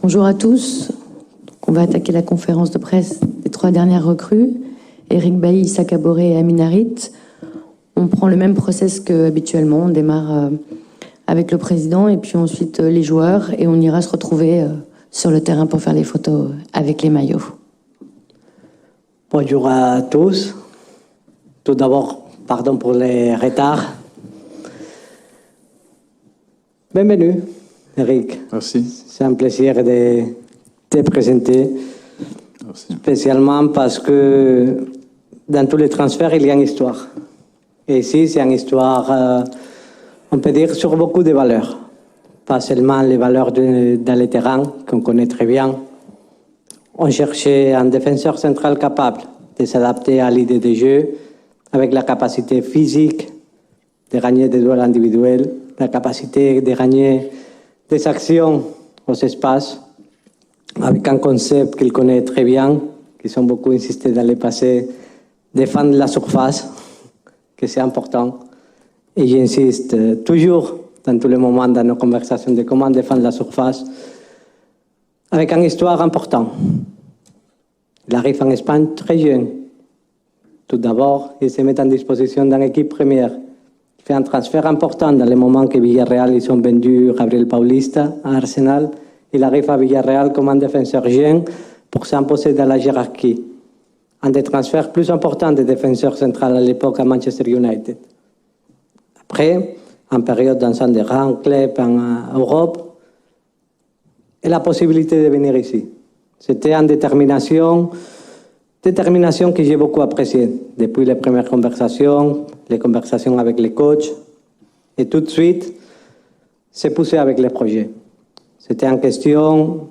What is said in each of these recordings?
Bonjour à tous. On va attaquer la conférence de presse des 3 dernières recrues. Eric Bailly, Issa Kaboré et Amin Harit. On prend le même process qu'habituellement. On démarre avec le président et puis ensuite les joueurs et on ira se retrouver sur le terrain pour faire les photos avec les maillots. Bonjour à tous. Tout d'abord, pardon pour les retards. Bienvenue, Eric. Merci. C'est un plaisir de te présenter. Merci. Spécialement parce que dans tous les transferts, il y a une histoire. Et ici, c'est une histoire, on peut dire, sur beaucoup de valeurs. Pas seulement les valeurs dans le terrain, qu'on connaît très bien. On cherchait un défenseur central capable de s'adapter à l'idée de jeu, avec la capacité physique de gagner des duels individuels, la capacité de gagner des actions aux espaces, avec un concept qu'il connaît très bien, qu'ils ont beaucoup insisté dans le passé, défendre la surface, que c'est important. Et j'insiste toujours, dans tous les moments, dans nos conversations, de comment défendre la surface, avec une histoire importante. Il arrive en Espagne très jeune. Tout d'abord, il se met en disposition dans l'équipe première. Il fait un transfert important dans le moment que Villarreal, ils ont vendu Gabriel Paulista à Arsenal. Il arrive à Villarreal comme un défenseur jeune pour s'imposer dans la hiérarchie. Un des transferts plus importants des défenseurs centrales à l'époque à Manchester United. Après, en période dans un des grands clubs en Europe, et la possibilité de venir ici. C'était une détermination que j'ai beaucoup appréciée depuis les premières conversations, les conversations avec les coachs, et tout de suite, c'est poussé avec les projets. C'était une question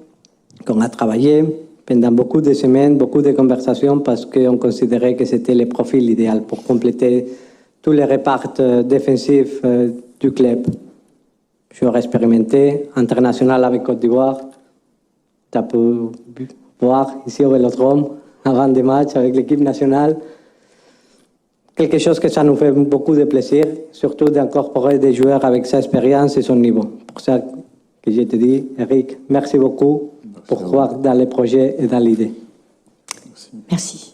qu'on a travaillé pendant beaucoup de semaines, beaucoup de conversations, parce qu'on considérait que c'était le profil idéal pour compléter tous les reparts défensifs du club. Joueur expérimenté, international avec Côte d'Ivoire. Tu as pu voir ici au Vélodrome, avant des matchs avec l'équipe nationale. Quelque chose que ça nous fait beaucoup de plaisir, surtout d'incorporer des joueurs avec sa expérience et son niveau. Pour ça que je te dis, Eric, merci beaucoup pour croire dans les projets et dans l'idée. Merci.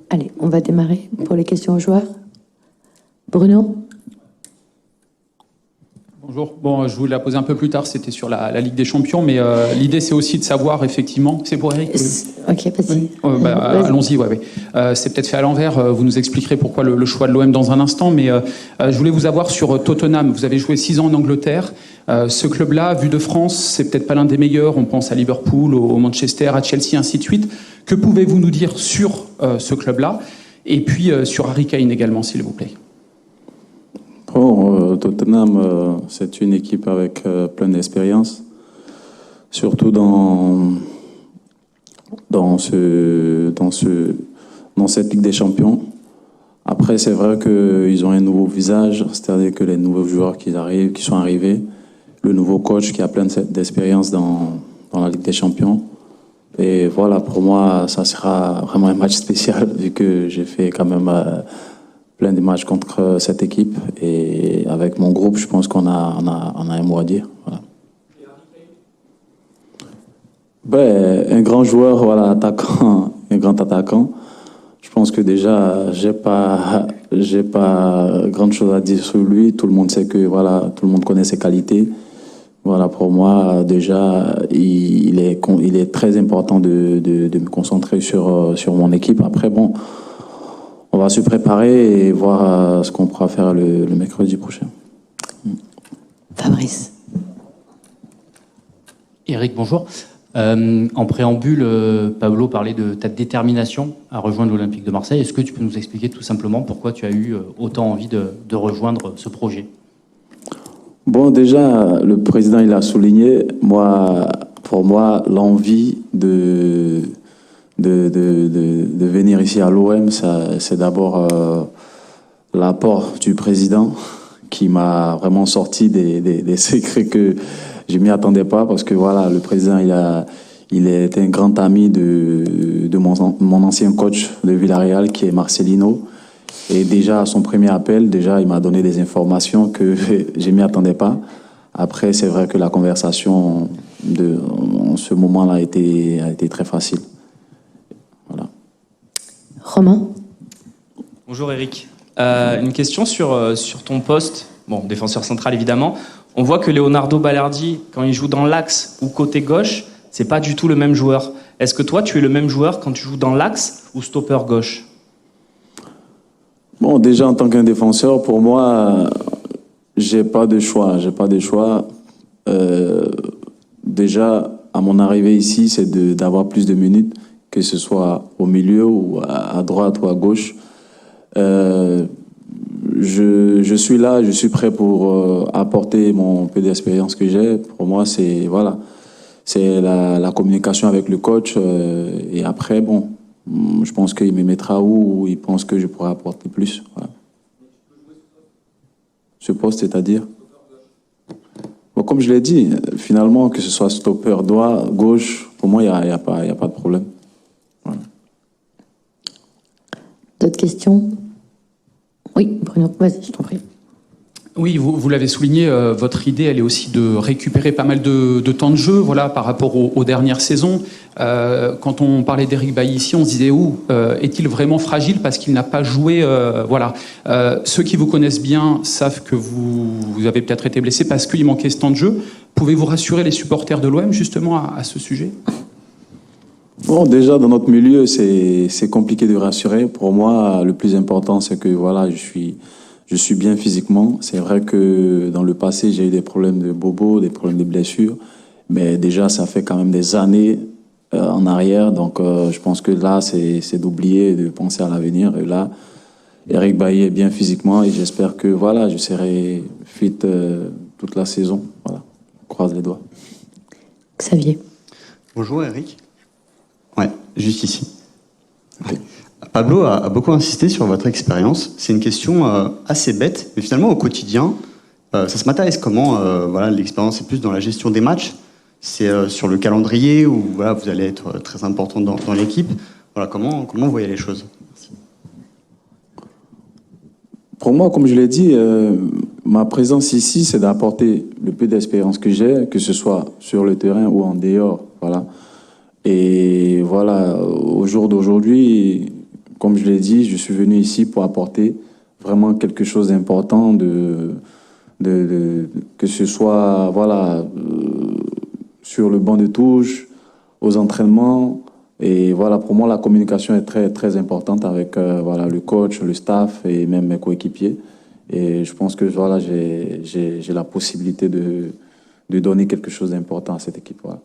Allez, on va démarrer pour les questions aux joueurs. Bruno ? Bonjour. Bon, je vous l'ai posé un peu plus tard, c'était sur la Ligue des Champions, mais l'idée c'est aussi de savoir effectivement. C'est pour Eric. Ok, vas-y. Oui. Allons-y, ouais. C'est peut-être fait à l'envers. Vous nous expliquerez pourquoi le choix de l'OM dans un instant, mais je voulais vous avoir sur Tottenham. Vous avez joué 6 ans en Angleterre. Ce club-là, vu de France, c'est peut-être pas l'un des meilleurs. On pense à Liverpool, au Manchester, à Chelsea, ainsi de suite. Que pouvez-vous nous dire sur ce club-là? Et puis sur Harry Kane également, s'il vous plaît. Bon, Tottenham, c'est une équipe avec plein d'expérience, surtout dans cette Ligue des Champions. Après, c'est vrai qu'ils ont un nouveau visage, c'est-à-dire que les nouveaux joueurs qui sont arrivés, le nouveau coach qui a plein d'expérience dans la Ligue des Champions. Et voilà, pour moi, ça sera vraiment un match spécial, vu que j'ai fait quand même plein de matchs contre cette équipe. Et avec mon groupe, je pense qu'on a un mot à dire. Voilà. Ben, un grand joueur, voilà, attaquant, un grand attaquant. Je pense que déjà, j'ai pas grande chose à dire sur lui. Tout le monde sait que, voilà, tout le monde connaît ses qualités. Voilà, pour moi, déjà, il est très important de me concentrer sur mon équipe. Après, bon, on va se préparer et voir ce qu'on pourra faire le mercredi prochain. Fabrice. Eric, bonjour. En préambule, Pablo parlait de ta détermination à rejoindre l'Olympique de Marseille. Est-ce que tu peux nous expliquer tout simplement pourquoi tu as eu autant envie de rejoindre ce projet? Bon, déjà, le président, il a souligné, pour moi, l'envie de venir ici à l'OM, c'est d'abord l'apport du président qui m'a vraiment sorti des secrets que je m'y attendais pas, parce que voilà, le président, il est un grand ami de mon ancien coach de Villarreal, qui est Marcelino. Et déjà, à son premier appel, il m'a donné des informations que je m'y attendais pas. Après, c'est vrai que la conversation en ce moment-là a été très facile. Voilà. Romain? Bonjour Eric. Une question sur ton poste, bon, défenseur central évidemment. On voit que Leonardo Balerdi, quand il joue dans l'axe ou côté gauche, c'est pas du tout le même joueur. Est-ce que toi, tu es le même joueur quand tu joues dans l'axe ou stopper gauche? Bon, déjà en tant qu'un défenseur, pour moi, j'ai pas de choix. Déjà, à mon arrivée ici, c'est d'avoir plus de minutes, que ce soit au milieu ou à droite ou à gauche. Je suis là, je suis prêt pour apporter mon peu d'expérience que j'ai. Pour moi, c'est la communication avec le coach. Et après, bon, je pense qu'il me mettra où il pense que je pourrais apporter plus. Voilà. Ce poste, c'est-à-dire? Bon, comme je l'ai dit, finalement, que ce soit stopper droit, gauche, pour moi, il n'y a pas de problème. Voilà. D'autres questions? Oui, Bruno, vas-y, je t'en prie. Oui, vous l'avez souligné, votre idée, elle est aussi de récupérer pas mal de temps de jeu, voilà, par rapport aux dernières saisons. Quand on parlait d'Eric Bailly ici, on se disait est-il vraiment fragile parce qu'il n'a pas joué, voilà. Ceux qui vous connaissent bien savent que vous avez peut-être été blessé parce qu'il manquait ce temps de jeu. Pouvez-vous rassurer les supporters de l'OM justement à ce sujet? Bon, déjà, dans notre milieu, c'est compliqué de rassurer. Pour moi, le plus important, c'est que voilà, je suis bien physiquement. C'est vrai que dans le passé, j'ai eu des problèmes de bobo, des problèmes de blessures. Mais déjà, ça fait quand même des années en arrière. Donc, je pense que là, c'est d'oublier, de penser à l'avenir. Et là, Eric Bailly est bien physiquement et j'espère que voilà, je serai fit toute la saison. Voilà, on croise les doigts. Xavier. Bonjour Eric. Ouais, juste ici. Okay. Pablo a beaucoup insisté sur votre expérience. C'est une question assez bête, mais finalement au quotidien, ça se matérialise comment voilà, l'expérience est plus dans la gestion des matchs. C'est sur le calendrier où voilà, vous allez être très important dans l'équipe. Voilà, comment vous voyez les choses? Merci. Pour moi, comme je l'ai dit, ma présence ici, c'est d'apporter le peu d'expérience que j'ai, que ce soit sur le terrain ou en dehors. Voilà. Et voilà, au jour d'aujourd'hui, comme je l'ai dit, je suis venu ici pour apporter vraiment quelque chose d'important, que ce soit voilà, sur le banc de touche, aux entraînements. Et voilà, pour moi, la communication est très, très importante avec voilà, le coach, le staff et même mes coéquipiers. Et je pense que voilà, j'ai la possibilité de donner quelque chose d'important à cette équipe. Voilà.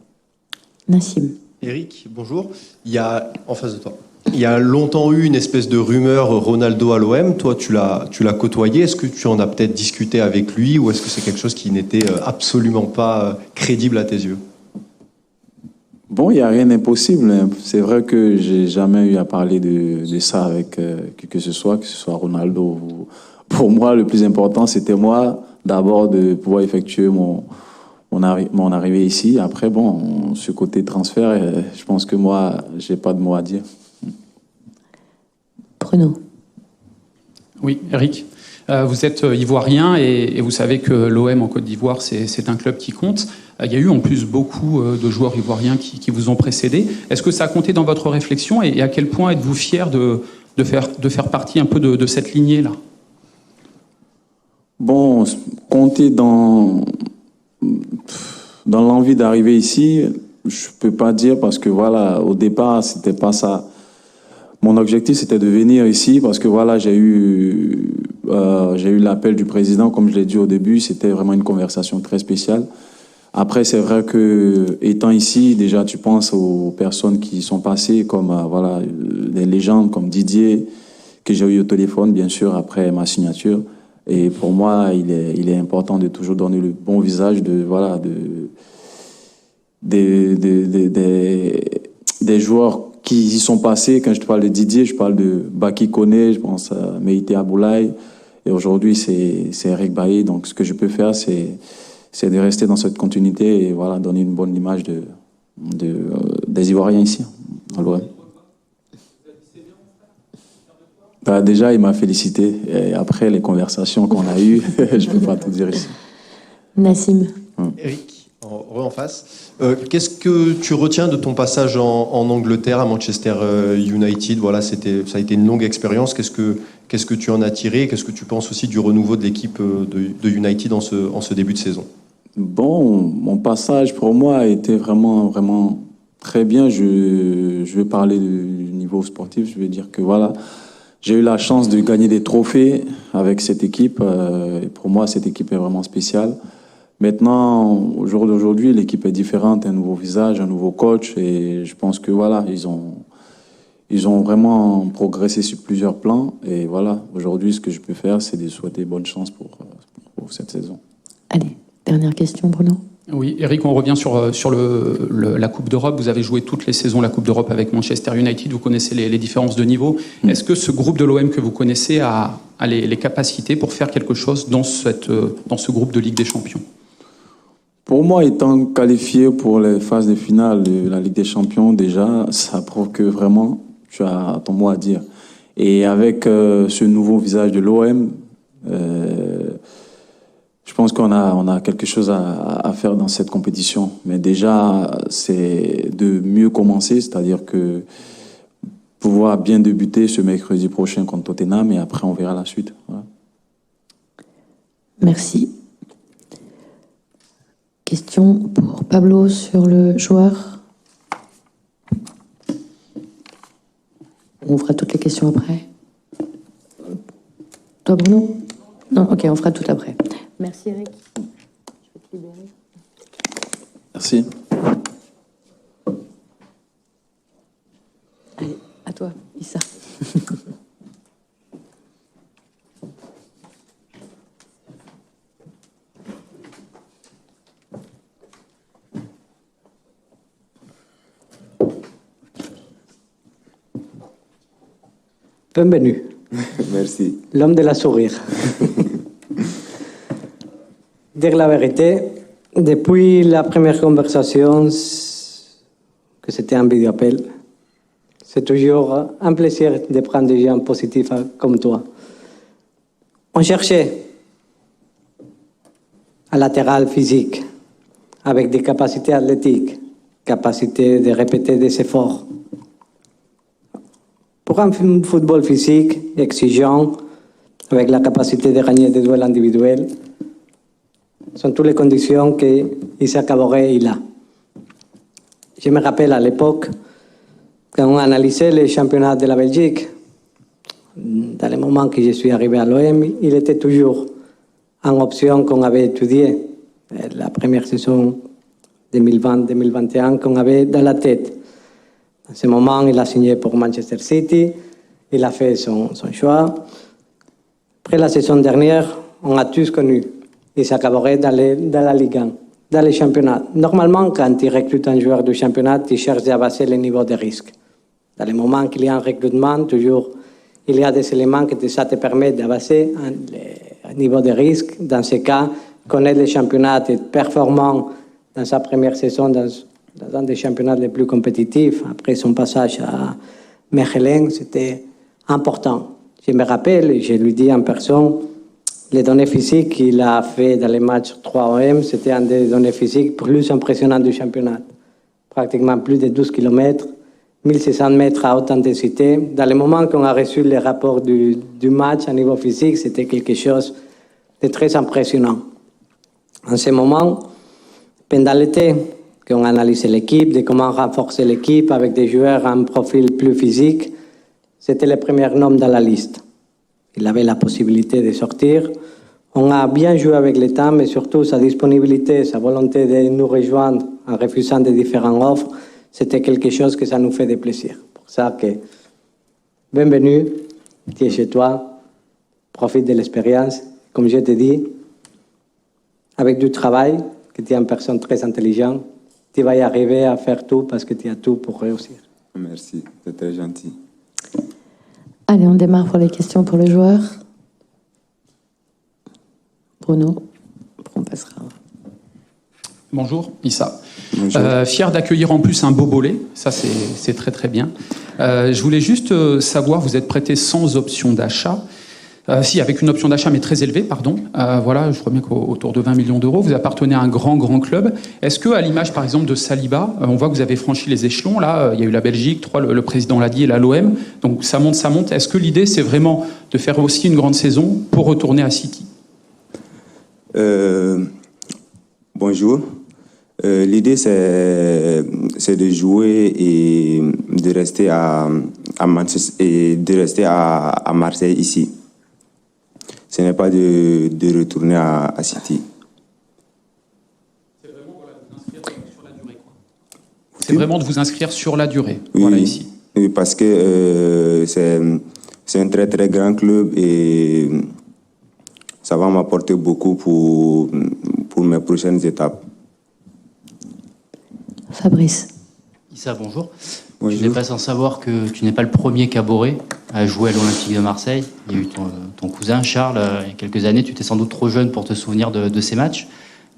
Nassim. Eric, bonjour. Il y a, en face de toi, il y a longtemps eu une espèce de rumeur Ronaldo à l'OM. Toi, tu l'as côtoyé. Est-ce que tu en as peut-être discuté avec lui ou est-ce que c'est quelque chose qui n'était absolument pas crédible à tes yeux? Bon, il n'y a rien d'impossible. C'est vrai que j'ai jamais eu à parler de ça avec que ce soit Ronaldo. Pour moi, le plus important, c'était moi, d'abord, de pouvoir effectuer mon arrivée ici. Après, bon, ce côté transfert, je pense que moi, j'ai pas de mots à dire. Bruno. Oui, Eric. Vous êtes ivoirien et vous savez que l'OM en Côte d'Ivoire, c'est un club qui compte. Il y a eu en plus beaucoup de joueurs ivoiriens qui vous ont précédé. Est-ce que ça a compté dans votre réflexion et à quel point êtes-vous fier de faire partie un peu de cette lignée-là? Bon, compter dans l'envie d'arriver ici, je peux pas dire parce que voilà, au départ, c'était pas ça. Mon objectif, c'était de venir ici parce que voilà, j'ai eu l'appel du président, comme je l'ai dit au début, c'était vraiment une conversation très spéciale. Après, c'est vrai que étant ici, déjà, tu penses aux personnes qui sont passées, comme voilà, des légendes comme Didier, que j'ai eu au téléphone, bien sûr, après ma signature. Et pour moi, il est important de toujours donner le bon visage des joueurs qui y sont passés. Quand je te parle de Didier, je parle de Baki Koné, je pense à Meïté Aboulaye. Et aujourd'hui, c'est Eric Bailly. Donc, ce que je peux faire, c'est de rester dans cette continuité et voilà, donner une bonne image des Ivoiriens ici, à l'OM. Bah, déjà, il m'a félicité. Et après, les conversations qu'on a eues, je ne peux pas tout dire ici. Nassim. Eric, en face. Qu'est-ce que tu retiens de ton passage en Angleterre, à Manchester United? Voilà, ça a été une longue expérience. Qu'est-ce que tu en as tiré? Qu'est-ce que tu penses aussi du renouveau de l'équipe de United en ce début de saison? Bon, mon passage pour moi a été vraiment, vraiment très bien. Je vais parler du niveau sportif. Je vais dire que voilà, j'ai eu la chance de gagner des trophées avec cette équipe. Et pour moi, cette équipe est vraiment spéciale. Maintenant, au jour d'aujourd'hui, l'équipe est différente, un nouveau visage, un nouveau coach, et je pense que voilà, ils ont vraiment progressé sur plusieurs plans. Et voilà, aujourd'hui, ce que je peux faire, c'est de souhaiter bonne chance pour cette saison. Allez, dernière question, Bruno. Oui, Eric, on revient sur la Coupe d'Europe. Vous avez joué toutes les saisons la Coupe d'Europe avec Manchester United. Vous connaissez les différences de niveau. Est-ce que ce groupe de l'OM que vous connaissez a les capacités pour faire quelque chose dans ce groupe de Ligue des Champions? Pour moi, étant qualifié pour les phases de finale de la Ligue des Champions, déjà, ça prouve que vraiment, tu as ton mot à dire. Et avec ce nouveau visage de l'OM, je pense qu'on a quelque chose à faire dans cette compétition. Mais déjà, c'est de mieux commencer, c'est-à-dire que pouvoir bien débuter ce mercredi prochain contre Tottenham, et après, on verra la suite. Voilà. Merci. Question pour Pablo sur le joueur. On fera toutes les questions après. Toi, Bruno? Non, ok, on fera tout après. Merci, Eric. Je vais te libérer. Merci. Allez, à toi, Issa. Bienvenue. Merci. L'homme de la sourire. Dire la vérité, depuis la première conversation, que c'était un vidéo-appel, c'est toujours un plaisir de prendre des gens positifs comme toi. On cherchait un latéral physique, avec des capacités athlétiques, capacité de répéter des efforts. Pour un football physique, exigeant, avec la capacité de gagner des duels individuels, sont toutes les conditions qu'Issa Caboret a. Je me rappelle à l'époque, quand on analysait les championnats de la Belgique, dans le moment que je suis arrivé à l'OM, il était toujours en option qu'on avait étudiée, la première saison 2020-2021 qu'on avait dans la tête. En ce moment, il a signé pour Manchester City, il a fait son choix. Après la saison dernière, on a tous connu Issa Caboret dans la Ligue 1, dans les championnats. Normalement, quand tu recrutes un joueur du championnat, tu cherches à baisser le niveau de risque. Dans les moments qu'il y a un recrutement, toujours, il y a des éléments que ça te permet d'abaisser le niveau de risque. Dans ce cas, connaître les championnats, être performant dans sa première saison, dans un des championnats les plus compétitifs, après son passage à Mechelen, c'était important. Je me rappelle, et je lui dis en personne, les données physiques qu'il a fait dans les matchs 3OM, c'était un des données physiques plus impressionnantes du championnat. Pratiquement plus de 12 km, 1600 mètres à haute intensité. Dans le moment qu'on a reçu les rapports du match à niveau physique, c'était quelque chose de très impressionnant. En ce moment, pendant l'été, qu'on analysait l'équipe, de comment renforcer l'équipe avec des joueurs à un profil plus physique, c'était le premier nom dans la liste. Il avait la possibilité de sortir. On a bien joué avec le temps, mais surtout sa disponibilité, sa volonté de nous rejoindre en refusant des différentes offres, c'était quelque chose que ça nous fait de plaisir. Pour ça que, bienvenue, tu es chez toi, profite de l'expérience. Comme je te dis, avec du travail, que tu es une personne très intelligente, tu vas y arriver à faire tout parce que tu as tout pour réussir. Merci, c'est très gentil. Allez, on démarre pour les questions pour le joueur. Bruno, on passera. Bonjour, Issa. Bonjour. Fier d'accueillir en plus un Bobolé, ça c'est très très bien. Je voulais juste savoir, vous êtes prêté sans option d'achat. Si, avec une option d'achat, mais très élevée, pardon. Voilà, je crois bien qu'autour de 20 millions d'euros. Vous appartenez à un grand club. Est-ce que, à l'image, par exemple, de Saliba, on voit que vous avez franchi les échelons. Là, il y a eu la Belgique, 3, le président l'a dit, et là, l'OM. Donc, ça monte, ça monte. Est-ce que l'idée, c'est vraiment de faire aussi une grande saison pour retourner à City? Bonjour. L'idée, c'est de jouer et de rester à Manchester et de rester à Marseille ici. Ce n'est pas de retourner à City. C'est vraiment de vous inscrire sur la durée. Oui, voilà, ici. Oui, parce que c'est un très très grand club et ça va m'apporter beaucoup pour mes prochaines étapes. Fabrice. Issa, bonjour. Bonjour. Tu n'es pas sans savoir que tu n'es pas le premier Caboret à jouer à l'Olympique de Marseille. Il y a eu ton cousin Charles, il y a quelques années. Tu étais sans doute trop jeune pour te souvenir de ces matchs.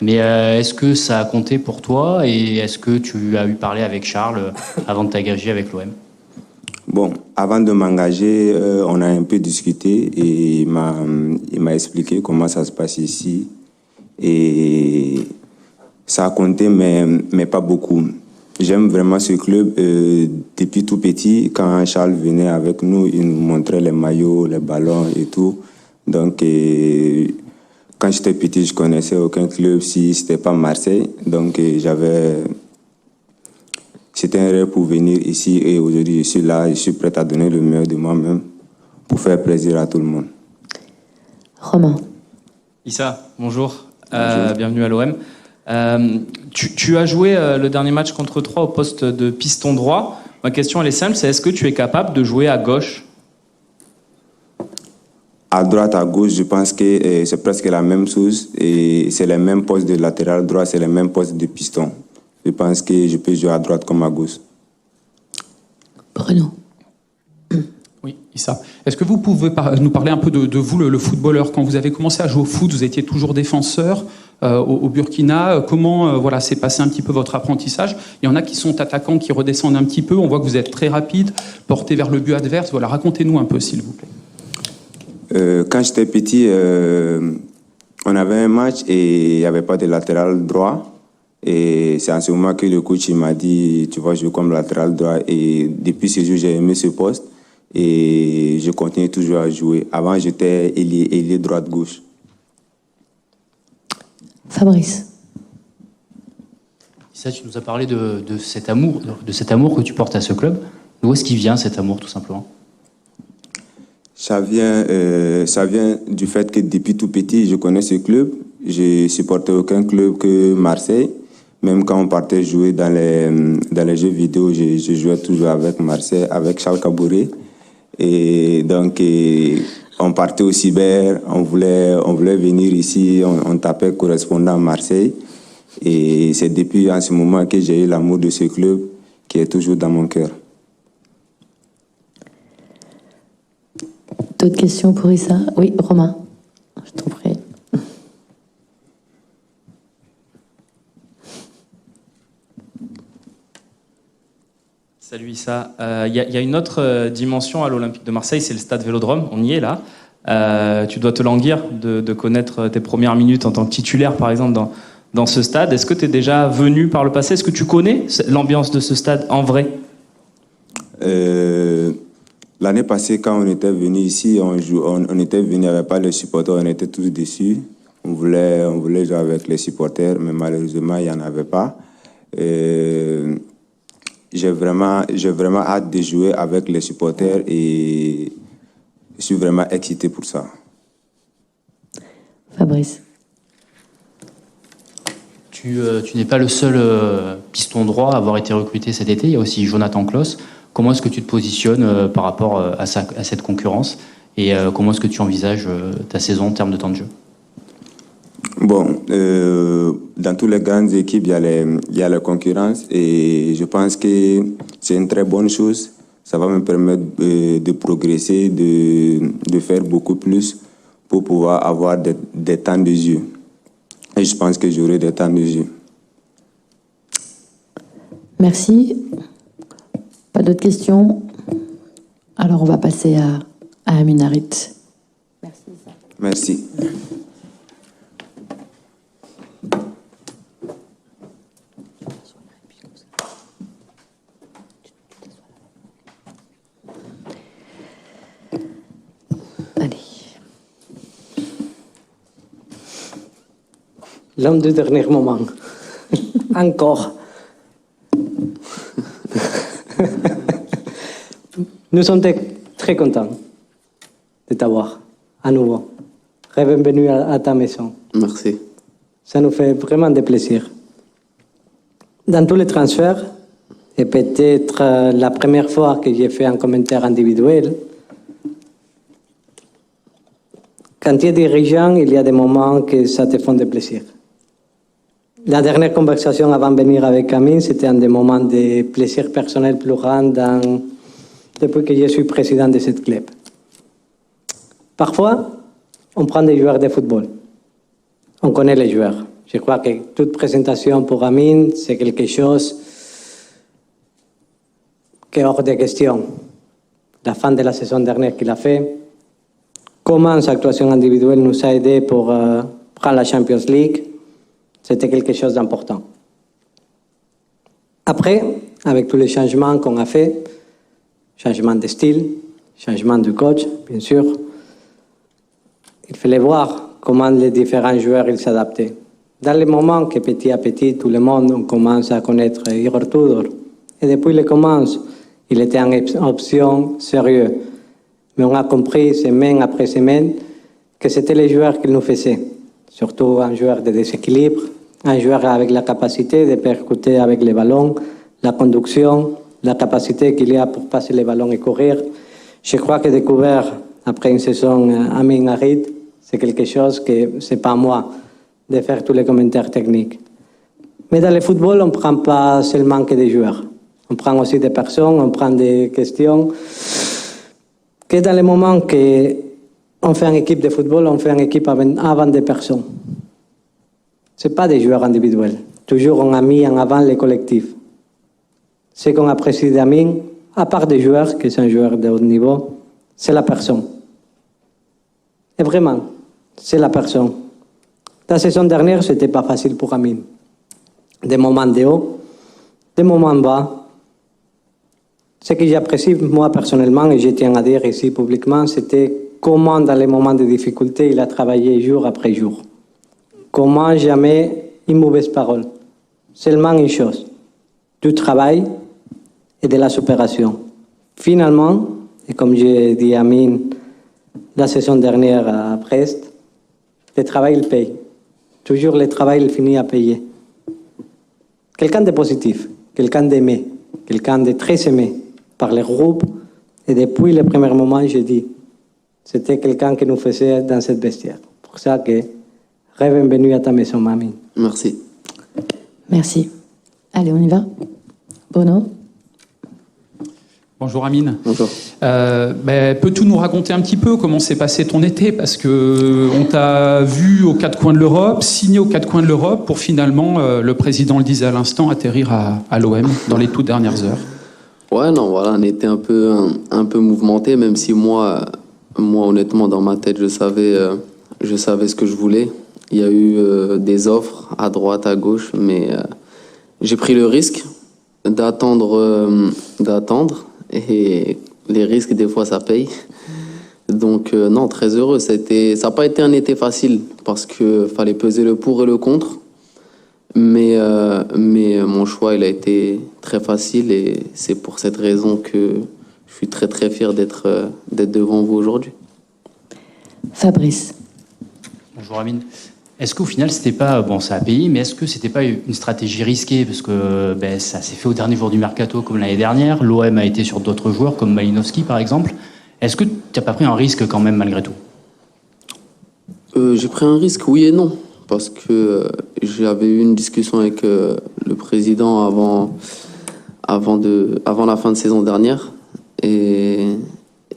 Mais est-ce que ça a compté pour toi et est-ce que tu as eu parlé avec Charles avant de t'engager avec l'OM? Bon, avant de m'engager, on a un peu discuté et il m'a expliqué comment ça se passe ici. Et ça a compté, mais pas beaucoup. J'aime vraiment ce club. Depuis tout petit, quand Charles venait avec nous, il nous montrait les maillots, les ballons et tout. Donc, quand j'étais petit, je connaissais aucun club si ce n'était pas Marseille. Donc, c'était un rêve pour venir ici et aujourd'hui, je suis là. Je suis prêt à donner le meilleur de moi-même pour faire plaisir à tout le monde. Romain. Issa, bonjour. Bienvenue à l'OM. Tu as joué le dernier match contre 3 au poste de piston droit. Ma question, elle est simple, c'est est-ce que tu es capable de jouer à gauche? À droite, à gauche, je pense que c'est presque la même chose. Et c'est les mêmes postes de latéral droit, c'est les mêmes postes de piston. Je pense que je peux jouer à droite comme à gauche. Bruno. Oui, Issa. Est-ce que vous pouvez nous parler un peu de vous, le footballeur? Quand vous avez commencé à jouer au foot, vous étiez toujours défenseur au Burkina. Comment voilà, s'est passé un petit peu votre apprentissage? Il y en a qui sont attaquants, qui redescendent un petit peu. On voit que vous êtes très rapide, porté vers le but adverse. Voilà, racontez-nous un peu, s'il vous plaît. Quand j'étais petit, on avait un match et il n'y avait pas de latéral droit. Et c'est en ce moment que le coach m'a dit, tu vas jouer comme latéral droit. Et depuis ce jour, j'ai aimé ce poste. Et je continue toujours à jouer. Avant, j'étais ailier droite-gauche. Fabrice. Ça, tu nous as parlé de cet amour que tu portes à ce club. D'où est-ce qu'il vient cet amour, tout simplement? Ça vient du fait que depuis tout petit, je connais ce club. Je ne supportais aucun club que Marseille. Même quand on partait jouer dans les jeux vidéo, je jouais toujours avec Marseille, avec Charles Caboret. Et donc, on partait au cyber, on voulait venir ici, on tapait correspondant à Marseille. Et c'est depuis en ce moment que j'ai eu l'amour de ce club qui est toujours dans mon cœur. D'autres questions pour Issa? Oui, Romain. Je t'en prie. Salut Issa. Il y a une autre dimension à l'Olympique de Marseille, c'est le stade Vélodrome. On y est là. Tu dois te languir de connaître tes premières minutes en tant que titulaire, par exemple, dans ce stade. Est-ce que tu es déjà venu par le passé? Est-ce que tu connais l'ambiance de ce stade en vrai? L'année passée, quand on était venu ici, on était venu avec pas les supporters, on était tous déçus. On voulait jouer avec les supporters, mais malheureusement, il n'y en avait pas. J'ai vraiment hâte de jouer avec les supporters et je suis vraiment excité pour ça. Fabrice. Tu n'es pas le seul piston droit à avoir été recruté cet été. Il y a aussi Jonathan Klaus. Comment est-ce que tu te positionnes par rapport à cette concurrence et comment est-ce que tu envisages ta saison en termes de temps de jeu? Bon, dans toutes les grandes équipes, il y a la concurrence et je pense que c'est une très bonne chose. Ça va me permettre de progresser, de faire beaucoup plus pour pouvoir avoir des temps de jeu. Et je pense que j'aurai des temps de jeu. Merci. Pas d'autres questions? Alors on va passer à Aminarit. Merci. Merci. Allez. L'homme du dernier moment. Encore. Nous sommes très contents de t'avoir à nouveau. Bienvenue à ta maison. Merci. Ça nous fait vraiment de plaisir. Dans tous les transferts, et peut-être la première fois que j'ai fait un commentaire individuel, quand tu es dirigeant, il y a des moments que ça te fait de plaisir. La dernière conversation avant de venir avec Amine, c'était un des moments de plaisir personnel plus grand depuis que je suis président de ce club. Parfois, on prend des joueurs de football. On connaît les joueurs. Je crois que toute présentation pour Amine, c'est quelque chose qui est hors de question. La fin de la saison dernière qu'il a fait, comment sa actuation individuelle nous a aidés pour prendre la Champions League, c'était quelque chose d'important. Après, avec tous les changements qu'on a fait, changement de style, changement de coach, bien sûr, il fallait voir comment les différents joueurs s'adaptaient. Dans les moments que petit à petit, tout le monde on commence à connaître Igor Tudor, et depuis le commence, il était une option sérieuse. Mais on a compris semaine après semaine que c'était les joueurs qu'il nous faisaient. Surtout un joueur de déséquilibre, un joueur avec la capacité de percuter avec les ballons, la conduction, la capacité qu'il y a pour passer les ballons et courir. Je crois que découvert après une saison Amin Harit, c'est quelque chose que c'est pas moi de faire tous les commentaires techniques. Mais dans le football, on ne prend pas seulement que des joueurs. On prend aussi des personnes, on prend des questions. Que dans les moments qu'on fait une équipe de football, on fait une équipe avant des personnes. Ce n'est pas des joueurs individuels. Toujours, on a mis en avant les collectifs. Ce qu'on apprécie d'Amin, à part des joueurs, qui sont joueurs de haut niveau, c'est la personne. Et vraiment, c'est la personne. La saison dernière, ce n'était pas facile pour Amin. Des moments de haut, des moments bas. Ce que j'apprécie, moi, personnellement, et je tiens à dire ici publiquement, c'était comment, dans les moments de difficulté, il a travaillé jour après jour. Comment jamais une mauvaise parole. Seulement une chose, du travail et de la supération. Finalement, et comme j'ai dit à Amine la saison dernière à Brest, le travail, il paye. Toujours le travail, il finit à payer. Quelqu'un de positif, quelqu'un d'aimé, quelqu'un de très aimé par le groupe. Et depuis le premier moment, j'ai dit, c'était quelqu'un qui nous faisait dans cette vestiaire. Pour ça que, bienvenue à ta maison, Amine. Merci. Merci. Allez, on y va. Bruno. Bonjour Amine. Bonjour. Peux-tu nous raconter un petit peu comment s'est passé ton été? Parce que on t'a vu aux quatre coins de l'Europe, signé aux quatre coins de l'Europe pour finalement, le président le disait à l'instant, atterrir à l'OM dans les toutes dernières heures. Ouais, non, voilà, on était un peu mouvementé, même si moi, honnêtement, dans ma tête, je savais ce que je voulais. Il y a eu des offres à droite, à gauche, mais j'ai pris le risque d'attendre. Et les risques, des fois, ça paye. Donc, non, très heureux. Ça n'a pas été un été facile parce qu'il fallait peser le pour et le contre. Mais mon choix, il a été très facile et c'est pour cette raison que je suis très, très fier d'être devant vous aujourd'hui. Fabrice. Bonjour Amine. Est-ce qu'au final, c'était pas, bon, ça a payé, mais est-ce que c'était pas une stratégie risquée? Parce que ça s'est fait au dernier jour du mercato comme l'année dernière. L'OM a été sur d'autres joueurs comme Malinowski par exemple. Est-ce que tu n'as pas pris un risque quand même malgré tout? J'ai pris un risque, oui et non. Parce que j'avais eu une discussion avec le président avant la fin de saison dernière. Et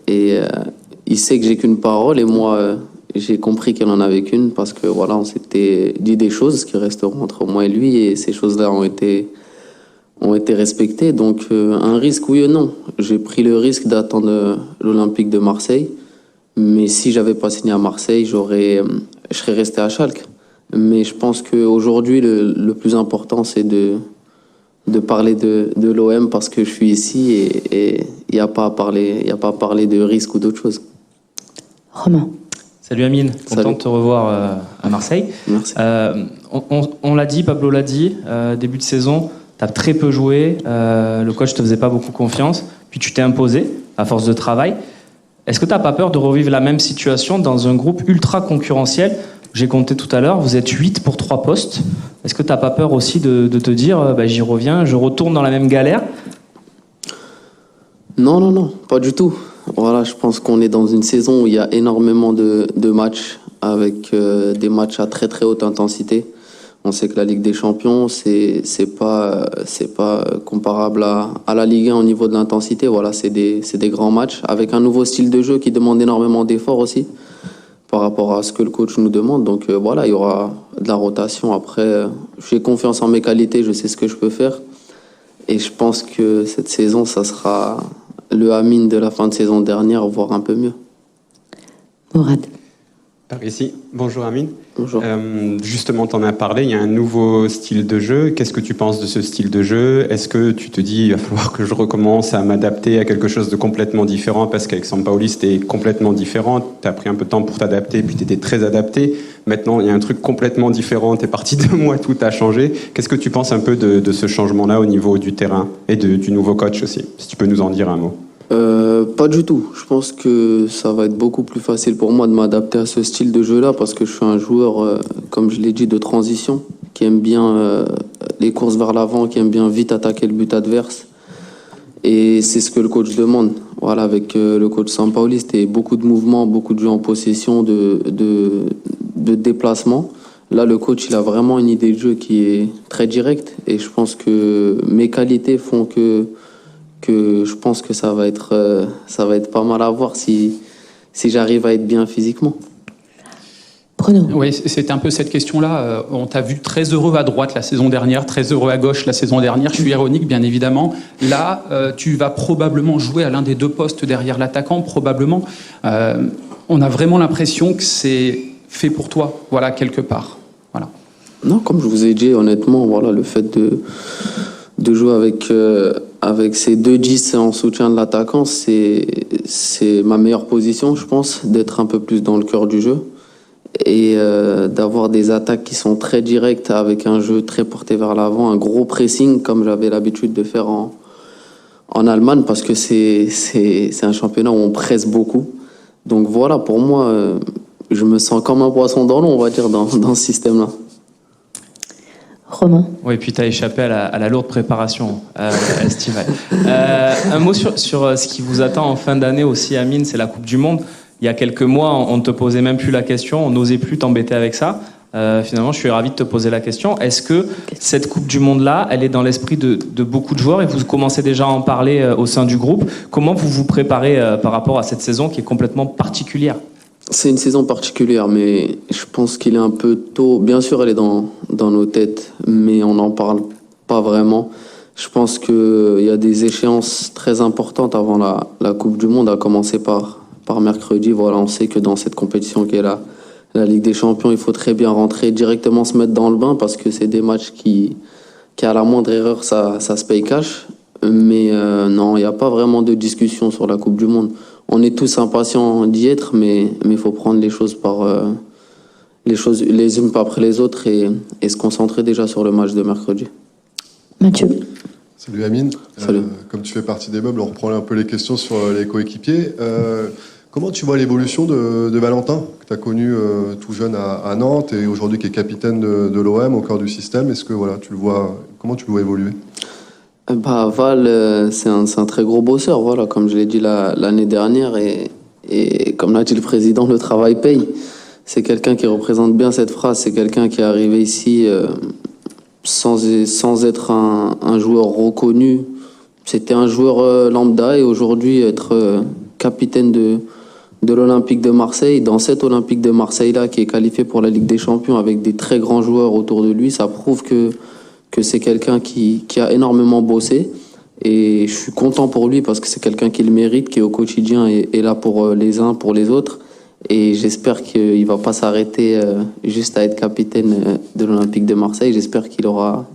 il sait que j'ai qu'une parole et moi... j'ai compris qu'elle en avait qu'une parce que voilà, on s'était dit des choses qui resteront entre moi et lui et ces choses-là ont été respectées. Donc un risque, oui et non. J'ai pris le risque d'attendre l'Olympique de Marseille Mais si j'avais pas signé à Marseille, je serais resté à Schalke. Mais je pense qu'aujourd'hui, le plus important, c'est de parler de l'OM parce que je suis ici et il n'y a pas à parler de risque ou d'autre chose. Romain. Salut Amine, content Salut. de te revoir à Marseille. Merci. On l'a dit, Pablo l'a dit, début de saison, tu as très peu joué, le coach te faisait pas beaucoup confiance, puis tu t'es imposé à force de travail. Est-ce que tu n'as pas peur de revivre la même situation dans un groupe ultra concurrentiel? J'ai compté tout à l'heure, vous êtes 8 pour 3 postes. Est-ce que tu n'as pas peur aussi de te dire, j'y reviens, je retourne dans la même galère? Non, pas du tout. Voilà, je pense qu'on est dans une saison où il y a énormément de matchs avec des matchs à très très haute intensité. On sait que la Ligue des Champions, c'est pas comparable à la Ligue 1 au niveau de l'intensité. Voilà, c'est des grands matchs avec un nouveau style de jeu qui demande énormément d'efforts aussi par rapport à ce que le coach nous demande. Donc voilà, il y aura de la rotation. Après, j'ai confiance en mes qualités, je sais ce que je peux faire. Et je pense que cette saison, ça sera le Amine de la fin de saison dernière, voire un peu mieux. Mourad. Par ici. Bonjour Amine. Bonjour. Justement, tu en as parlé, il y a un nouveau style de jeu. Qu'est-ce que tu penses de ce style de jeu? Est-ce que tu te dis il va falloir que je recommence à m'adapter à quelque chose de complètement différent? Parce qu'avec Sampaoli, c'était complètement différent. Tu as pris un peu de temps pour t'adapter, puis tu étais très adapté. Maintenant, il y a un truc complètement différent. Tu es parti 2 mois, tout a changé. Qu'est-ce que tu penses un peu de ce changement-là au niveau du terrain et du nouveau coach aussi? Si tu peux nous en dire un mot. Pas du tout. Je pense que ça va être beaucoup plus facile pour moi de m'adapter à ce style de jeu-là parce que je suis un joueur, comme je l'ai dit, de transition, qui aime bien les courses vers l'avant, qui aime bien vite attaquer le but adverse. Et c'est ce que le coach demande. Voilà, avec le coach Sampaoli, c'était beaucoup de mouvements, beaucoup de jeux en possession, de déplacement. Là, le coach, il a vraiment une idée de jeu qui est très directe. Et je pense que mes qualités font que je pense que ça va être pas mal à voir si j'arrive à être bien physiquement. Bruno. Oui, c'était un peu cette question-là. On t'a vu très heureux à droite la saison dernière, très heureux à gauche la saison dernière. Je suis ironique, bien évidemment. Là, tu vas probablement jouer à l'un des 2 postes derrière l'attaquant, probablement. On a vraiment l'impression que c'est fait pour toi, voilà, quelque part. Voilà. Non, comme je vous ai dit, honnêtement, voilà, le fait de jouer avec ces 2-10 en soutien de l'attaquant, c'est ma meilleure position, je pense, d'être un peu plus dans le cœur du jeu et d'avoir des attaques qui sont très directes avec un jeu très porté vers l'avant, un gros pressing comme j'avais l'habitude de faire en Allemagne parce que c'est un championnat où on presse beaucoup. Donc voilà, pour moi, je me sens comme un poisson dans l'eau, on va dire, dans ce système-là. Romain. Oui, puis tu as échappé à la lourde préparation estivale. Un mot sur ce qui vous attend en fin d'année aussi, Amine, c'est la Coupe du Monde. Il y a quelques mois, on ne te posait même plus la question, on n'osait plus t'embêter avec ça. Finalement, je suis ravi de te poser la question. Est-ce que cette Coupe du Monde-là, elle est dans l'esprit de beaucoup de joueurs et vous commencez déjà à en parler au sein du groupe? Comment vous vous préparez par rapport à cette saison qui est complètement particulière? C'est une saison particulière, mais je pense qu'il est un peu tôt. Bien sûr, elle est dans nos têtes, mais on n'en parle pas vraiment. Je pense qu'il y a des échéances très importantes avant la Coupe du Monde, à commencer par mercredi. Voilà, on sait que dans cette compétition qui est la Ligue des Champions, il faut très bien rentrer, directement se mettre dans le bain, parce que c'est des matchs qui à la moindre erreur, ça se paye cash. Mais non, il n'y a pas vraiment de discussion sur la Coupe du Monde. On est tous impatients d'y être, mais il faut prendre les choses les unes après les autres et se concentrer déjà sur le match de mercredi. Mathieu. Salut Amine. Salut. Comme tu fais partie des meubles, on reprend un peu les questions sur les coéquipiers. Comment tu vois l'évolution de Valentin, que tu as connu tout jeune à Nantes et aujourd'hui qui est capitaine de l'OM au cœur du système? Est-ce que voilà, comment tu le vois évoluer? Val, c'est un très gros bosseur, voilà, comme je l'ai dit l'année dernière, et comme l'a dit le président, le travail paye. C'est quelqu'un qui représente bien cette phrase, c'est quelqu'un qui est arrivé ici sans être un joueur reconnu. C'était un joueur lambda, et aujourd'hui être capitaine de l'Olympique de Marseille, dans cet Olympique de Marseille-là qui est qualifié pour la Ligue des Champions avec des très grands joueurs autour de lui, ça prouve que c'est quelqu'un qui a énormément bossé, et je suis content pour lui parce que c'est quelqu'un qui le mérite, qui au quotidien est là pour les uns, pour les autres. Et j'espère qu'il ne va pas s'arrêter juste à être capitaine de l'Olympique de Marseille. J'espère qu'il aura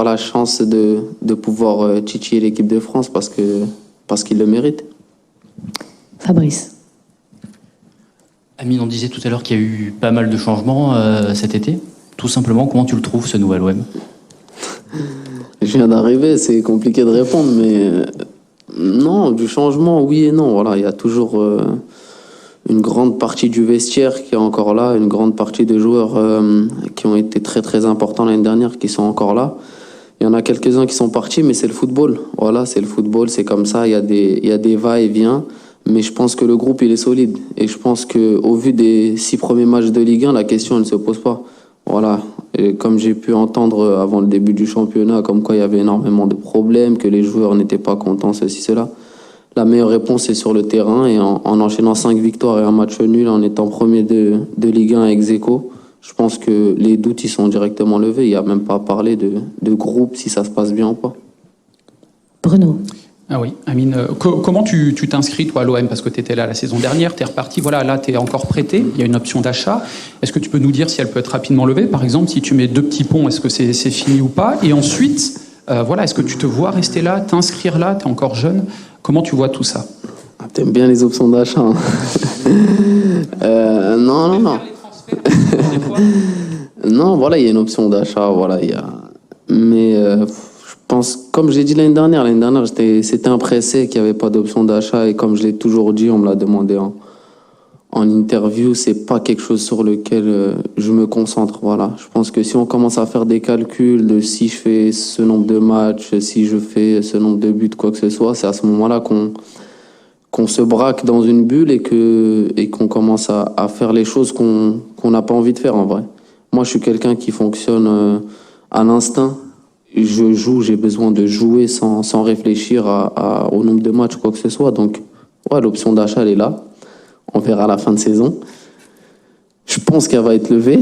la chance de pouvoir titiller l'équipe de France parce qu'il le mérite. Fabrice. Amine, on disait tout à l'heure qu'il y a eu pas mal de changements cet été. Tout simplement, comment tu le trouves, ce nouvel OM? Je viens d'arriver, c'est compliqué de répondre, mais non, du changement, oui et non. Voilà, il y a toujours une grande partie du vestiaire qui est encore là, une grande partie des joueurs qui ont été très très importants l'année dernière qui sont encore là. Il y en a quelques-uns qui sont partis, mais c'est le football. Voilà, c'est le football, c'est comme ça. Il y a des va-et-vient, mais je pense que le groupe il est solide. Et je pense que au vu des 6 premiers matchs de Ligue 1, la question elle ne se pose pas. Voilà. Et comme j'ai pu entendre avant le début du championnat, comme quoi il y avait énormément de problèmes, que les joueurs n'étaient pas contents, ceci, cela. La meilleure réponse est sur le terrain et en enchaînant 5 victoires et un match nul, en étant premier de Ligue 1 ex aequo, je pense que les doutes ils sont directement levés. Il n'y a même pas à parler de groupe, si ça se passe bien ou pas. Bruno. Ah oui, Amine, comment tu t'inscris toi à l'OM? Parce que tu étais là la saison dernière, tu es reparti, voilà, là tu es encore prêté, il y a une option d'achat. Est-ce que tu peux nous dire si elle peut être rapidement levée? Par exemple, si tu mets 2 petits ponts, est-ce que c'est fini ou pas? Et ensuite, voilà, est-ce que tu te vois rester là, t'inscrire là? Tu es encore jeune. Comment tu vois tout ça? T'aimes bien les options d'achat, hein. Non. Non, voilà, il y a une option d'achat, voilà, mais je pense, comme je l'ai dit l'année dernière, c'était un pressé qu'il n'y avait pas d'option d'achat, et comme je l'ai toujours dit, on me l'a demandé en interview, c'est pas quelque chose sur lequel je me concentre, voilà. Je pense que si on commence à faire des calculs de si je fais ce nombre de matchs, si je fais ce nombre de buts, quoi que ce soit, c'est à ce moment-là qu'on se braque dans une bulle et qu'on commence à faire les choses qu'on n'a pas envie de faire en vrai. Moi, je suis quelqu'un qui fonctionne à l'instinct. Je joue, j'ai besoin de jouer sans réfléchir au nombre de matchs, quoi que ce soit. Donc, ouais, l'option d'achat, elle est là. On verra à la fin de saison. Je pense qu'elle va être levée.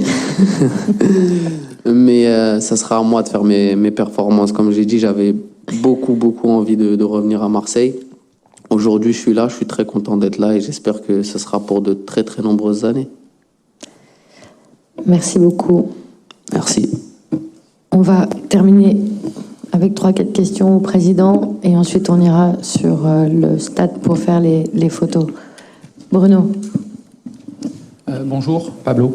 Mais ça sera à moi de faire mes performances. Comme j'ai dit, j'avais beaucoup envie de revenir à Marseille. Aujourd'hui, je suis là, je suis très content d'être là et j'espère que ce sera pour de très très nombreuses années. Merci beaucoup. Merci. On va terminer avec 3-4 questions au président et ensuite on ira sur le stade pour faire les photos. Bruno. Bonjour, Pablo.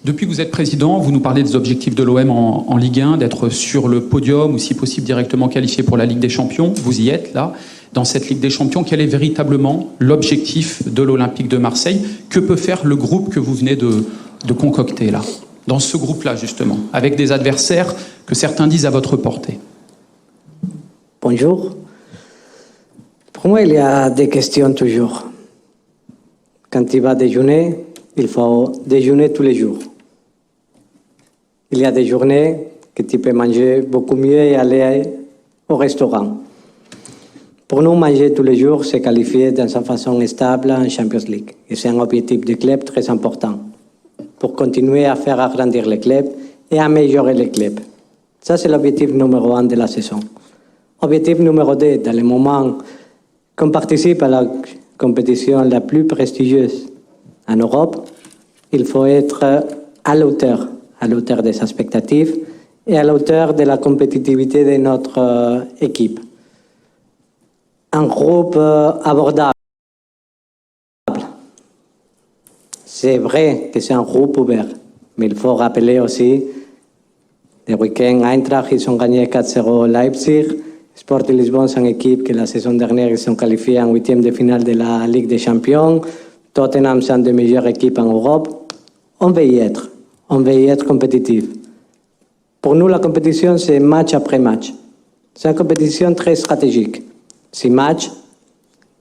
Depuis que vous êtes président, vous nous parlez des objectifs de l'OM en Ligue 1, d'être sur le podium ou si possible directement qualifié pour la Ligue des Champions. Vous y êtes là. Dans cette Ligue des Champions, quel est véritablement l'objectif de l'Olympique de Marseille? Que peut faire le groupe que vous venez de concocter là? Dans ce groupe-là, justement, avec des adversaires que certains disent à votre portée. Bonjour. Pour moi, il y a des questions toujours. Quand tu vas déjeuner, il faut déjeuner tous les jours. Il y a des journées que tu peux manger beaucoup mieux et aller au restaurant. Pour nous, manger tous les jours, c'est qualifier d'une façon stable en Champions League. Et c'est un objectif du club très important pour continuer à faire agrandir le club et améliorer le club. Ça, c'est l'objectif numéro 1 de la saison. Objectif numéro 2, dans le moment qu'on participe à la compétition la plus prestigieuse en Europe, il faut être à la hauteur des expectatives et à la hauteur de la compétitivité de notre équipe. Un groupe abordable. C'est vrai que c'est un groupe ouvert, mais il faut rappeler aussi, le week-end, Eintracht, ils ont gagné 4-0 Leipzig. Sport de Lisbonne, c'est une équipe que la saison dernière, ils sont qualifiés en 8e de finale de la Ligue des Champions. Tottenham, c'est une des meilleures équipes en Europe. On veut y être compétitif. Pour nous, la compétition, c'est match après match. C'est une compétition très stratégique. 6 matchs,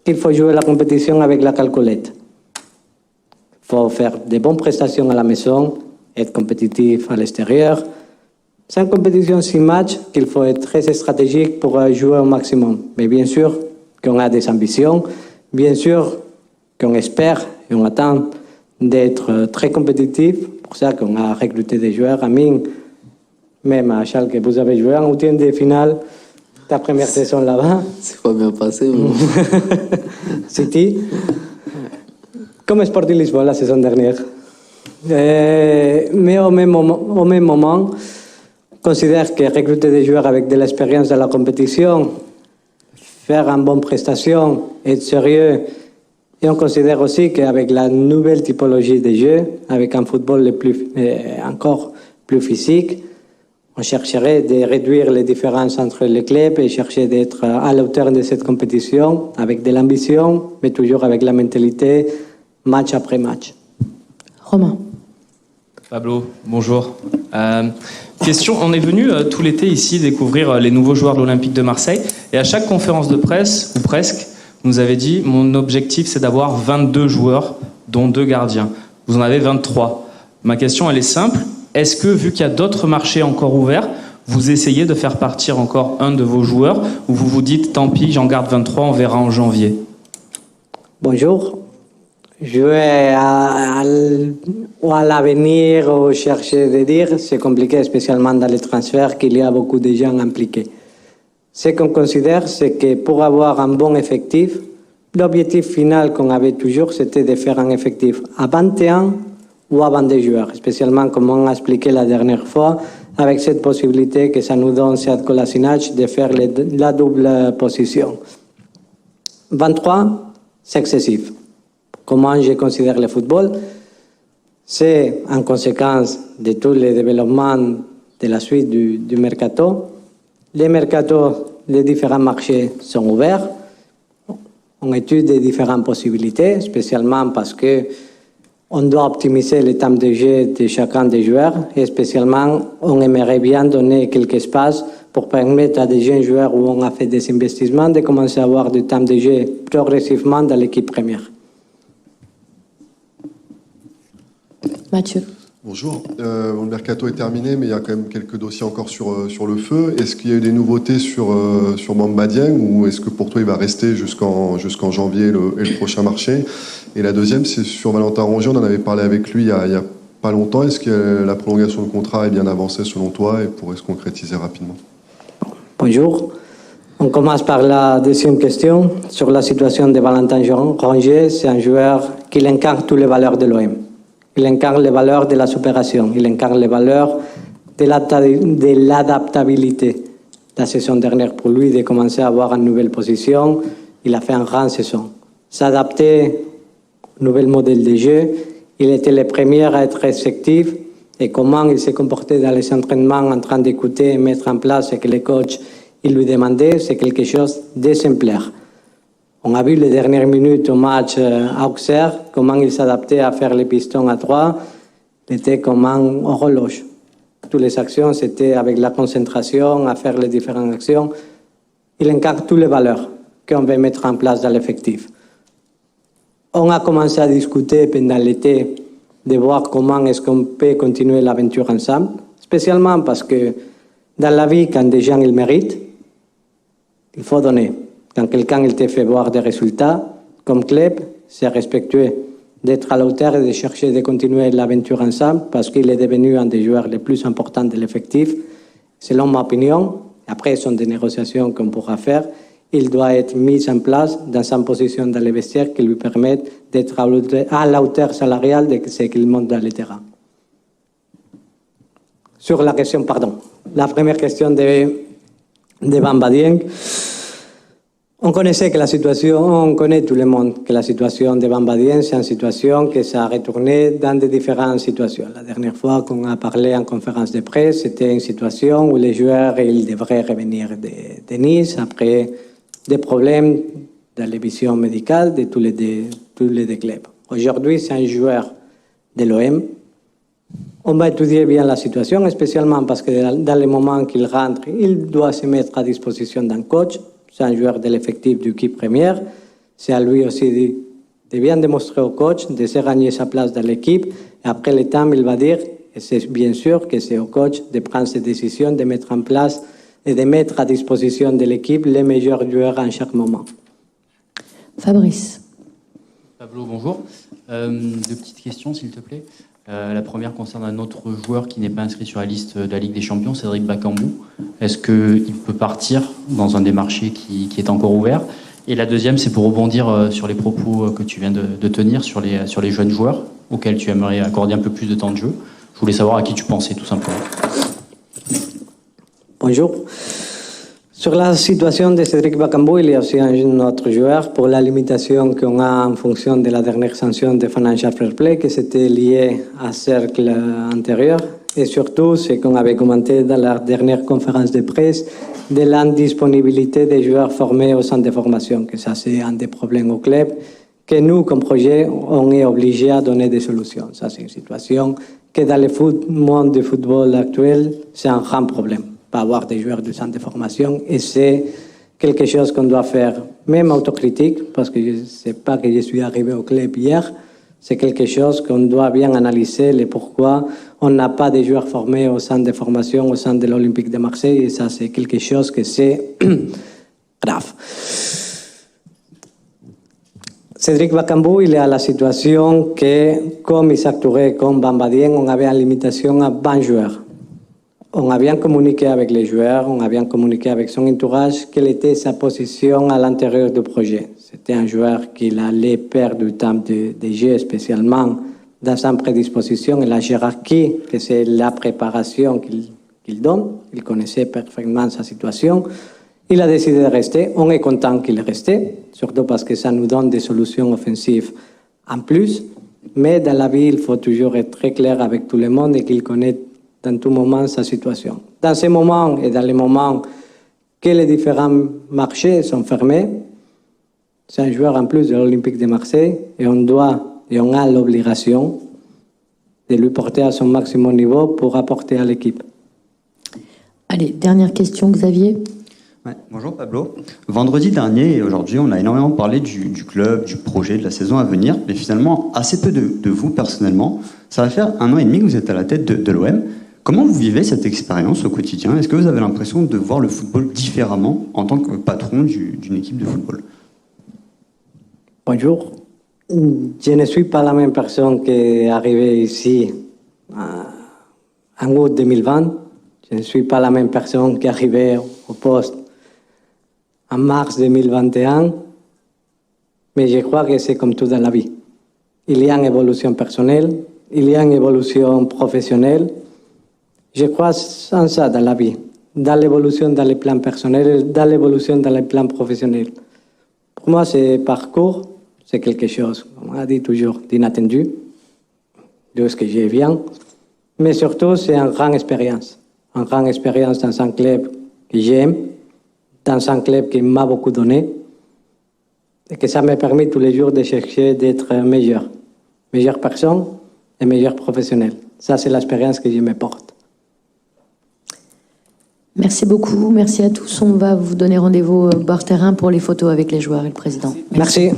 il faut jouer la compétition avec la calculette. Il faut faire de bonnes prestations à la maison, être compétitif à l'extérieur. C'est une compétition 6 matchs qu'il faut être très stratégique pour jouer au maximum. Mais bien sûr qu'on a des ambitions, bien sûr qu'on espère et on attend d'être très compétitif. C'est pour ça qu'on a recruté des joueurs. Amine, même à Schalke, vous avez joué en 8e de finale. Ta première saison là-bas. C'est pas bien passé. Mais... City. comme Sporting Lisbonne la saison dernière. Mais au même moment, je considère que recruter des joueurs avec de l'expérience dans la compétition, faire une bonne prestation, être sérieux, et on considère aussi qu'avec la nouvelle typologie de jeu, avec un football encore plus physique, on chercherait de réduire les différences entre les clubs et chercher d'être à la hauteur de cette compétition, avec de l'ambition, mais toujours avec la mentalité, match après match. Romain. Pablo, bonjour. Question, on est venu tout l'été ici découvrir les nouveaux joueurs de l'Olympique de Marseille, et à chaque conférence de presse, ou presque, vous nous avez dit, mon objectif c'est d'avoir 22 joueurs, dont 2 gardiens. Vous en avez 23. Ma question elle est simple, est-ce que vu qu'il y a d'autres marchés encore ouverts, vous essayez de faire partir encore un de vos joueurs, ou vous vous dites, tant pis, j'en garde 23, on verra en janvier? Bonjour. Jouer à l'avenir ou chercher de dire, c'est compliqué, spécialement dans les transferts, qu'il y a beaucoup de gens impliqués. Ce qu'on considère, c'est que pour avoir un bon effectif, l'objectif final qu'on avait toujours, c'était de faire un effectif à 21 ou à 22 joueurs, spécialement comme on a expliqué la dernière fois, avec cette possibilité que ça nous donne, Sead Kolasinac, de faire la double position. 23, c'est excessif. Comment je considère le football? C'est en conséquence de tous les développements de la suite du mercato. Les mercatos, les différents marchés sont ouverts. On étudie les différentes possibilités, spécialement parce qu'on doit optimiser le temps de jeu de chacun des joueurs et spécialement on aimerait bien donner quelques espaces pour permettre à des jeunes joueurs où on a fait des investissements de commencer à avoir du temps de jeu progressivement dans l'équipe première. Mathieu. Bonjour. Le mercato est terminé, mais il y a quand même quelques dossiers encore sur le feu. Est-ce qu'il y a eu des nouveautés sur Bamba Dieng ou est-ce que pour toi il va rester jusqu'en janvier et le prochain marché? Et la deuxième, c'est sur Valentin Rongier. On en avait parlé avec lui il y a pas longtemps. Est-ce que la prolongation de contrat est bien avancée selon toi et pourrait se concrétiser rapidement? Bonjour. On commence par la deuxième question sur la situation de Valentin Rongier. C'est un joueur qui incarne toutes les valeurs de l'OM. Il incarne les valeurs de la supération, il incarne les valeurs de l'adaptabilité. La saison dernière, pour lui, de commencer à avoir une nouvelle position, il a fait une grande saison. S'adapter au nouvel modèle de jeu, il était le premier à être réceptif et comment il s'est comporté dans les entraînements en train d'écouter et mettre en place ce que les coachs lui demandaient, c'est quelque chose d'exemplaire. On a vu les dernières minutes au match à Auxerre, comment il s'adaptait à faire les pistons à 3. Il était comme un horloge. Toutes les actions, c'était avec la concentration, à faire les différentes actions. Il incarne toutes les valeurs qu'on veut mettre en place dans l'effectif. On a commencé à discuter pendant l'été de voir comment est-ce qu'on peut continuer l'aventure ensemble, spécialement parce que dans la vie, quand des gens ils méritent, il faut donner. Quand quelqu'un il te fait voir des résultats, comme club, c'est respectueux d'être à la hauteur et de chercher de continuer l'aventure ensemble parce qu'il est devenu un des joueurs les plus importants de l'effectif. Selon ma opinion, après, ce sont des négociations qu'on pourra faire, il doit être mis en place dans sa position dans les vestiaires qui lui permettent d'être à la hauteur salariale de ce qu'il monte dans le terrain. Sur la question, la première question de Bamba Dieng. On connaît tout le monde que la situation de Bamba Dieng, c'est une situation que ça a retourné dans de différentes situations. La dernière fois qu'on a parlé en conférence de presse, c'était une situation où les joueurs ils devraient revenir de Nice après des problèmes dans les visions médicales de tous les deux clubs. Aujourd'hui, c'est un joueur de l'OM. On va étudier bien la situation, spécialement parce que dans les moments qu'il rentre, il doit se mettre à disposition d'un coach. C'est un joueur de l'effectif de l'équipe première. C'est à lui aussi de bien démontrer au coach, de se gagner sa place dans l'équipe. Et après le temps, il va dire, et c'est bien sûr que c'est au coach de prendre ses décisions, de mettre en place et de mettre à disposition de l'équipe les meilleurs joueurs en chaque moment. Fabrice. Pablo, bonjour. Deux petites questions, s'il te plaît. La première concerne un autre joueur qui n'est pas inscrit sur la liste de la Ligue des Champions, Cédric Bakambu. Est-ce qu'il peut partir dans un des marchés qui est encore ouvert? Et la deuxième, c'est pour rebondir sur les propos que tu viens de tenir sur les jeunes joueurs auxquels tu aimerais accorder un peu plus de temps de jeu. Je voulais savoir à qui tu pensais, tout simplement. Bonjour. Sur la situation de Cédric Bakambu, il y a aussi un autre joueur pour la limitation qu'on a en fonction de la dernière sanction de Financial Fair Play, qui c'était lié à cercle antérieur. Et surtout, ce qu'on avait commenté dans la dernière conférence de presse, de l'indisponibilité des joueurs formés au centre de formation, que ça c'est un des problèmes au club, que nous, comme projet, on est obligé à donner des solutions. Ça c'est une situation que dans le monde du football actuel, c'est un grand problème. Pas avoir des joueurs du centre de formation, et c'est quelque chose qu'on doit faire, même autocritique, parce que je ne sais pas que je suis arrivé au club hier, c'est quelque chose qu'on doit bien analyser, le pourquoi on n'a pas de joueurs formés au centre de formation, au sein de l'Olympique de Marseille, et ça c'est quelque chose que c'est grave. Cédric Bakambu, il est à la situation que, comme Isaac Touré, comme Bamba Dieng, on avait une limitation à 20 joueurs. On a bien communiqué avec les joueurs, on a bien communiqué avec son entourage, quelle était sa position à l'intérieur du projet. C'était un joueur qui allait perdre du temps de jeu, spécialement dans sa prédisposition et la hiérarchie, que c'est la préparation qu'il donne. Il connaissait parfaitement sa situation. Il a décidé de rester. On est content qu'il reste, surtout parce que ça nous donne des solutions offensives en plus. Mais dans la vie, il faut toujours être très clair avec tout le monde et qu'il connaît dans tout moment sa situation. Dans ces moments et dans les moments que les différents marchés sont fermés, c'est un joueur en plus de l'Olympique de Marseille et on a l'obligation de lui porter à son maximum niveau pour apporter à l'équipe. Allez, dernière question, Xavier. Ouais, bonjour Pablo. Vendredi dernier et aujourd'hui, on a énormément parlé du club, du projet, de la saison à venir, mais finalement assez peu de vous personnellement. Ça va faire 1 an et demi que vous êtes à la tête de l'OM. Comment vous vivez cette expérience au quotidien? Est-ce que vous avez l'impression de voir le football différemment en tant que patron d'une équipe de football? Bonjour. Je ne suis pas la même personne qui est arrivée ici en août 2020. Je ne suis pas la même personne qui est arrivée au poste en mars 2021. Mais je crois que c'est comme tout dans la vie. Il y a une évolution personnelle, il y a une évolution professionnelle. Je crois en ça dans la vie, dans l'évolution dans les plans personnels, dans l'évolution dans les plans professionnels. Pour moi, ce parcours, c'est quelque chose, on a dit toujours, d'inattendu, de ce que je viens, mais surtout, c'est une grande expérience. Une grande expérience dans un club que j'aime, dans un club qui m'a beaucoup donné, et que ça m'a permis tous les jours de chercher d'être meilleur personne et meilleur professionnel. Ça, c'est l'expérience que je me porte. Merci beaucoup, merci à tous. On va vous donner rendez-vous au bar terrain pour les photos avec les joueurs et le président. Merci.